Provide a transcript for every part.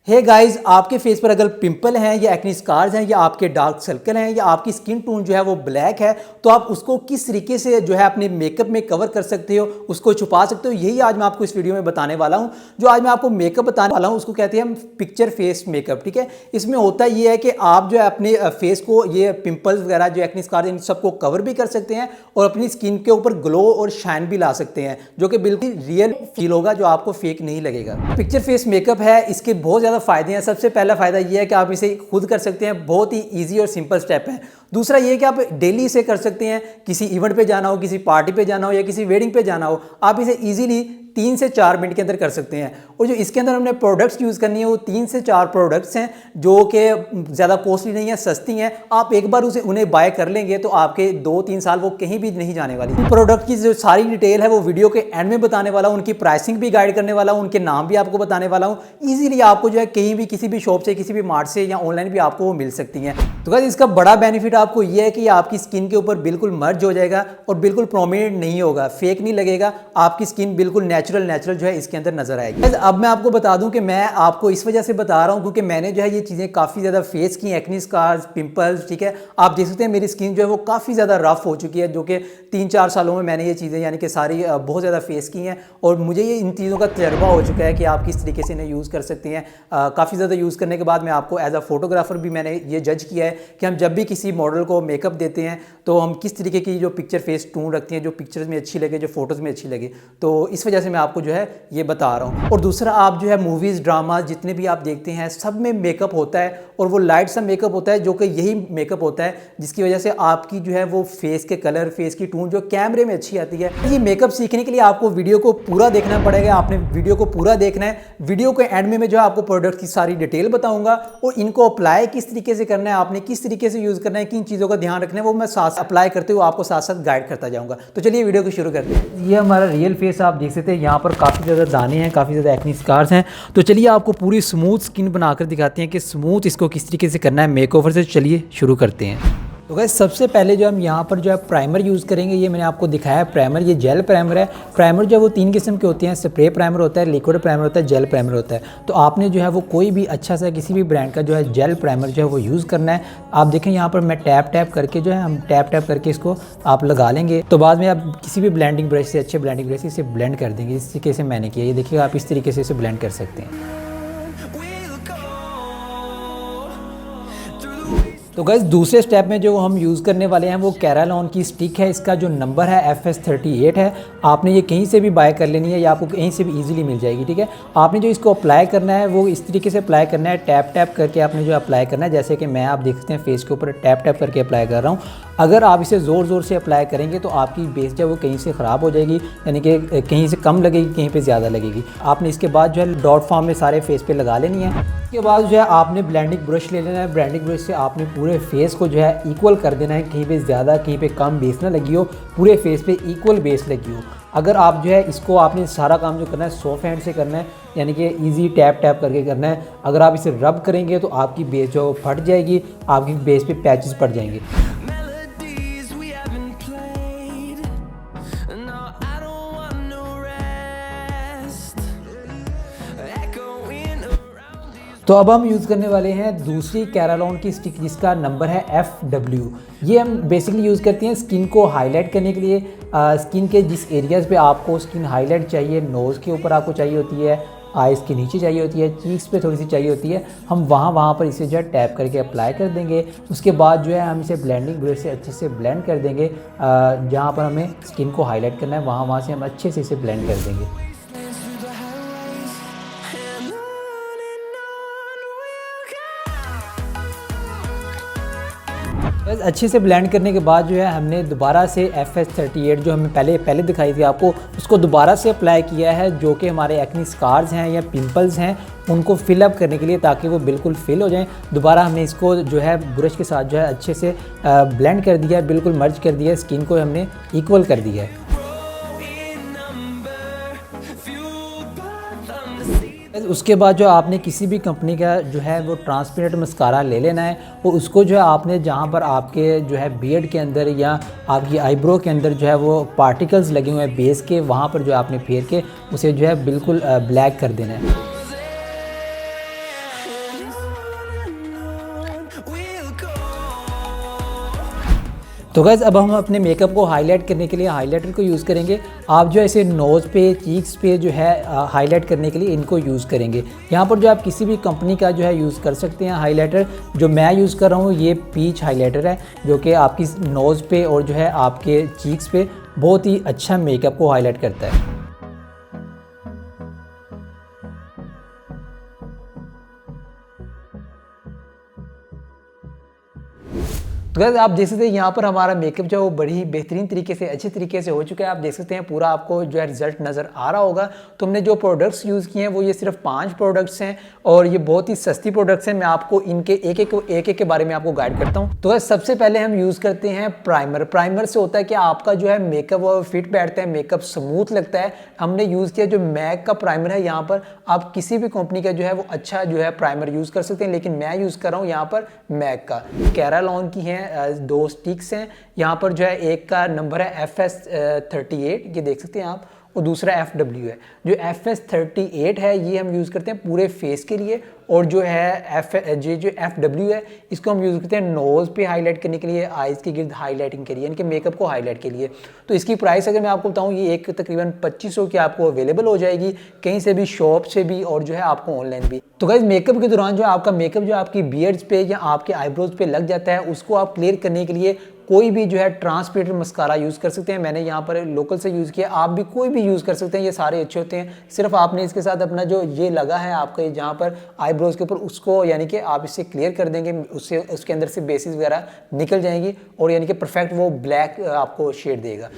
Hey guys, आपके face पर अगर पिंपल हैं या एक्ने स्कार्स हैं या आपके डार्क सर्कल हैं या आपकी स्किन टोन जो है वो ब्लैक है, तो आप उसको किस तरीके से जो है अपने मेकअप में कवर कर सकते हो, उसको छुपा सकते हो। यही आज मैं आपको इस वीडियो में बताने वाला हूं। जो आज मैं आपको मेकअप बताने वाला हूं उसको कहते हैं हम पिक्चर फेस मेकअप। ठीक है, इसमें होता ये है कि आप जो है अपने फेस को ये पिंपल्स वगैरह जो एक्ने स्कार्स इन सबको कवर भी कर सकते हैं और अपनी स्किन के ऊपर ग्लो और शाइन भी ला सकते हैं, जो कि बिल्कुल रियल फील होगा, जो आपको फेक नहीं लगेगा। पिक्चर फेस मेकअप है, इसके बहुत ज़्यादा फायदे हैं। सबसे पहला फायदा ये है कि आप इसे खुद कर सकते हैं, बहुत ही इजी और सिंपल स्टेप है। दूसरा ये है कि आप डेली इसे कर सकते हैं, किसी इवेंट पे जाना हो, किसी पार्टी पे जाना हो या किसी वेडिंग पे जाना हो, आप इसे इजीली 3 से 4 मिनट के अंदर कर सकते हैं। और जो इसके अंदर हमने प्रोडक्ट्स यूज़ करनी है वो 3 से 4 प्रोडक्ट्स हैं, जो कि ज़्यादा कॉस्टली नहीं है, सस्ती हैं। आप एक बार उन्हें बाय कर लेंगे तो आपके 2-3 साल वो कहीं भी नहीं जाने वाली। प्रोडक्ट की जो सारी डिटेल है वो वीडियो के एंड में बताने वाला हूँ, उनकी प्राइसिंग भी गाइड करने वाला हूँ, उनके नाम भी आपको बताने वाला हूँ। ईजिली आपको जो है कहीं भी किसी भी शॉप से, किसी भी मार्ट से या ऑनलाइन भी आपको वो मिल सकती हैं। तो गाइस, इसका बड़ा बेनिफिट आपको ये है कि आपकी स्किन के ऊपर बिल्कुल मर्ज हो जाएगा और बिल्कुल प्रोमिनेंट नहीं होगा, फेक नहीं लगेगा। आपकी स्किन बिल्कुल नेचुरल जो है इसके अंदर नजर आएगी। अब मैं आपको बता दूं कि मैं आपको इस वजह से बता रहा हूं क्योंकि मैंने जो है ये चीज़ें काफ़ी ज़्यादा फेस की, एक्ने स्कार्स, पिंपल्स। ठीक है, आप देख सकते हैं मेरी स्किन जो है वो काफ़ी ज़्यादा रफ हो चुकी है, जो कि 3-4 सालों में मैंने ये चीज़ें यानी कि सारी बहुत ज़्यादा फेस की हैं और मुझे ये इन चीज़ों का तजर्बा हो चुका है कि आप किस तरीके से इन्हें यूज़ कर सकते हैं। काफ़ी ज़्यादा यूज़ करने के बाद मैं आपको एज अ फोटोग्राफर भी मैंने ये जज किया है कि हम जब भी किसी मॉडल को मेकअप देते हैं तो हम किस तरीके की जो पिक्चर फेस टून रखते हैं, जो पिक्चर्स में अच्छी लगे, जो फोटोज़ में अच्छी लगे। तो इस वजह से मैं आपको जो है ये बता रहा हूँ। और दूसरा, आप जो है मूवीज़, ड्रामा जितने भी आप देखते हैं सब में मेकअप होता है और वो लाइट सा मेकअप होता है, जो कि यही मेकअप होता है जिसकी वजह से आपकी जो है वो फेस के कलर, फेस की टून जो कैमरे में अच्छी आती है। ये मेकअप सीखने के लिए आपको वीडियो को पूरा देखना पड़ेगा। आपने वीडियो को पूरा देखना है। वीडियो के एंड में मैं जो है आपको प्रोडक्ट की सारी डिटेल बताऊंगा और इनको अप्लाई किस तरीके से करना है, आपने किस तरीके से यूज़ करना है, किन चीज़ों का ध्यान रखना है, वो मैं साथ अप्लाई करते हुए आपको साथ साथ गाइड करता जाऊँगा। तो चलिए वीडियो को शुरू करते हैं। ये हमारा रियल फेस आप देख सकते हैं, यहाँ पर काफ़ी ज़्यादा दाने हैं, काफ़ी ज़्यादा एक्ने स्कार्स हैं। तो चलिए आपको पूरी स्मूथ स्किन बनाकर दिखाते हैं कि स्मूथ इसको किस तरीके से करना है मेकओवर से। चलिए शुरू करते हैं। तो गाइस, सबसे पहले जो हम यहाँ पर जो है प्राइमर यूज़ करेंगे, ये मैंने आपको दिखाया है प्राइमर। ये जेल प्राइमर है। प्राइमर जो है वो 3 किस्म के होते हैं, स्प्रे प्राइमर होता है, लिक्विड प्राइमर होता है, जेल प्राइमर होता है। तो आपने जो है वो कोई भी अच्छा सा किसी भी ब्रांड का जो है जेल प्राइमर जो है वो यूज़ करना है। आप देखें यहाँ पर मैं टैप करके जो है हम टैप करके इसको आप लगा लेंगे। तो बाद में आप किसी भी ब्लेंडिंग ब्रश से, अच्छे ब्लेंडिंग ब्रश से इसे ब्लेंड कर देंगे। इस तरीके से मैंने किया, ये देखिए आप इस तरीके से इसे ब्लेंड कर सकते हैं। तो गाइस, दूसरे स्टेप में जो हम यूज़ करने वाले हैं वो कैरालॉन की स्टिक है। इसका जो नंबर है FS38 है। आपने ये कहीं से भी बाय कर लेनी है या आपको कहीं से भी इजीली मिल जाएगी। ठीक है, आपने जो इसको अप्लाई करना है वो इस तरीके से अप्लाई करना है, टैप करके आपने जो अप्लाई करना है। जैसे कि मैं, आप देख सकते हैं फेस के ऊपर टैप करके अप्लाई कर रहा हूँ। अगर आप इसे ज़ोर से अप्लाई करेंगे तो आपकी बेस जो है वो कहीं से ख़राब हो जाएगी, यानी कि कहीं से कम लगेगी, कहीं पर ज़्यादा लगेगी। आपने इसके बाद जो है डॉट फॉर्म में सारे फेस पे लगा लेनी है। उसके बाद जो है आपने ब्लेंडिंग ब्रश ले लेना है। ब्लेंडिंग ब्रश से आपने पूरे फेस को जो है इक्वल कर देना है, कहीं पे ज़्यादा कहीं पे कम बेस ना लगी हो, पूरे फेस पे इक्वल बेस लगी हो। अगर आप जो है इसको, आपने सारा काम जो करना है सॉफ्ट हैंड से करना है, यानी कि इजी टैप करके करना है। अगर आप इसे रब करेंगे तो आपकी बेस जो फट जाएगी, आपकी बेस पे पैचेस पड़ जाएंगे। तो अब हम यूज़ करने वाले हैं दूसरी कैरालॉन की स्टिक, जिसका नंबर है FW। ये हम बेसिकली यूज़ करते हैं स्किन को हाईलाइट करने के लिए। स्किन के जिस एरियाज़ पे आपको स्किन हाईलाइट चाहिए, नोज़ के ऊपर आपको चाहिए होती है, आइज़ के नीचे चाहिए होती है, चीक्स पे थोड़ी सी चाहिए होती है, हम वहाँ पर इसे जो है टैप करके अप्लाई कर देंगे। उसके बाद जो है हम इसे ब्लेंडिंग ब्रश से अच्छे से ब्लेंड कर देंगे। जहाँ पर हमें स्किन को हाईलाइट करना है वहाँ से हम अच्छे से इसे ब्लेंड कर देंगे। बस अच्छे से ब्लेंड करने के बाद जो है हमने दोबारा से FS38 जो हमें पहले दिखाई थी आपको, उसको दोबारा से अप्लाई किया है, जो कि हमारे एक्ने स्कार्स हैं या पिंपल्स हैं उनको फिलअप करने के लिए, ताकि वो बिल्कुल फिल हो जाएं। दोबारा हमने इसको जो है ब्रश के साथ जो है अच्छे से ब्लेंड कर दिया है, बिल्कुल मर्ज कर दिया है, स्किन को हमने इक्वल कर दिया है। उसके बाद जो आपने किसी भी कंपनी का जो है वो ट्रांसपेरेंट मस्कारा ले लेना है और उसको जो है आपने जहाँ पर आपके जो है बियर्ड के अंदर या आपकी आईब्रो के अंदर जो है वो पार्टिकल्स लगे हुए हैं बेस के, वहाँ पर जो आपने फेर के उसे जो है बिल्कुल ब्लैक कर देना है। तो गाइस अब हम अपने मेकअप को हाईलाइट करने के लिए हाइलाइटर को यूज़ करेंगे। आप जो ऐसे नोज़ पे, चीक्स पे जो है हाईलाइट करने के लिए इनको यूज़ करेंगे। यहाँ पर जो आप किसी भी कंपनी का जो है यूज़ कर सकते हैं हाइलाइटर। जो मैं यूज़ कर रहा हूँ ये पीच हाइलाइटर है, जो कि आपकी नोज़ पे और जो है आपके चीक्स पे बहुत ही अच्छा मेकअप को हाईलाइट करता है। तो गाइस आप देख सकते हैं यहाँ पर हमारा मेकअप जो है वो बड़ी ही बेहतरीन तरीके से, अच्छे तरीके से हो चुका है। आप देख सकते हैं पूरा आपको जो है रिजल्ट नज़र आ रहा होगा। तो हमने जो प्रोडक्ट्स यूज़ किए हैं वो ये सिर्फ 5 प्रोडक्ट्स हैं और ये बहुत ही सस्ती प्रोडक्ट्स हैं। मैं आपको इनके एक एक के बारे में आपको गाइड करता हूँ। तो गाइस सबसे पहले हम यूज़ करते हैं प्राइमर। प्राइमर से होता है कि आपका जो है मेकअप फिट बैठता है, मेकअप स्मूथ लगता है। हमने यूज़ किया जो मैक का प्राइमर है। यहाँ पर आप किसी भी कंपनी का जो है वो अच्छा जो है प्राइमर यूज़ कर सकते हैं, लेकिन मैं यूज़ कर रहा हूँ यहाँ पर मैक का। कैरालॉन की है 2 स्टिक्स हैं। यहाँ पर जो है एक का नंबर है FS38, ये देख सकते हैं आप, और दूसरा FW है। जो FS38 है ये हम यूज़ करते हैं पूरे फेस के लिए, और जो है जो FW है इसको हम यूज़ करते हैं नोज़ पे हाईलाइट करने के लिए, आइज़ के गिर्द हाईलाइटिंग के लिए, यानी कि मेकअप को हाईलाइट के लिए। तो इसकी प्राइस अगर मैं आपको बताऊँ ये एक तकरीबन 2500 की आपको अवेलेबल हो जाएगी, कहीं से भी, शॉप से भी और जो है आपको ऑनलाइन भी। तो गाइस मेकअप के दौरान जो आपका मेकअप जो आपकी बियर्ड्स पे या आपके आईब्रोज पे लग जाता है उसको आप क्लियर करने के लिए कोई भी जो है ट्रांसपेरेंट मस्कारा यूज़ कर सकते हैं। मैंने यहाँ पर लोकल से यूज़ किया, आप भी कोई भी यूज़ कर सकते हैं, ये सारे अच्छे होते हैं। सिर्फ आपने इसके साथ अपना जो ये लगा है आपका जहाँ पर आईब्रोज के ऊपर उसको यानी कि आप इससे क्लियर कर देंगे, उससे उसके अंदर से बेसिस वगैरह निकल जाएंगी और यानी कि परफेक्ट वो ब्लैक आपको शेड देगा।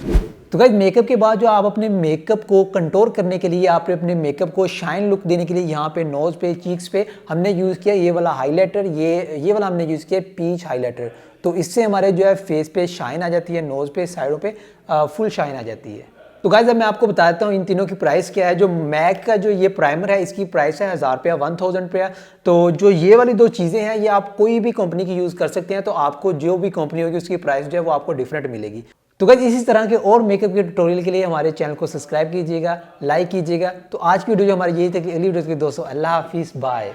तो गाइस मेकअप के बाद जो आप अपने मेकअप को कंटूर करने के लिए, आप अपने मेकअप को शाइन लुक देने के लिए यहाँ पे नोज़ पे, चीक्स पे हमने यूज़ किया ये वाला हाइलाइटर। ये वाला हमने यूज़ किया पीच हाइलाइटर। तो इससे हमारे जो है फेस पे शाइन आ जाती है, नोज़ पे, साइडों पे फुल शाइन आ जाती है। तो गाइस अब मैं आपको बताता हूँ इन तीनों की प्राइस क्या है। जो मैक का जो ये प्राइमर है इसकी प्राइस है 1000 रुपया, 1000 रुपया। तो जो ये वाली 2 चीज़ें हैं ये आप कोई भी कंपनी की यूज़ कर सकते हैं। तो आपको जो भी कंपनी होगी उसकी प्राइस जो है वो आपको डिफरेंट मिलेगी। तो गाइस इसी तरह के और मेकअप के ट्यूटोरियल के लिए हमारे चैनल को सब्सक्राइब कीजिएगा, लाइक कीजिएगा। तो आज की वीडियो जो हमारी यही तक, अगली वीडियो के दोस्तों अल्लाह हाफिज़, बाय।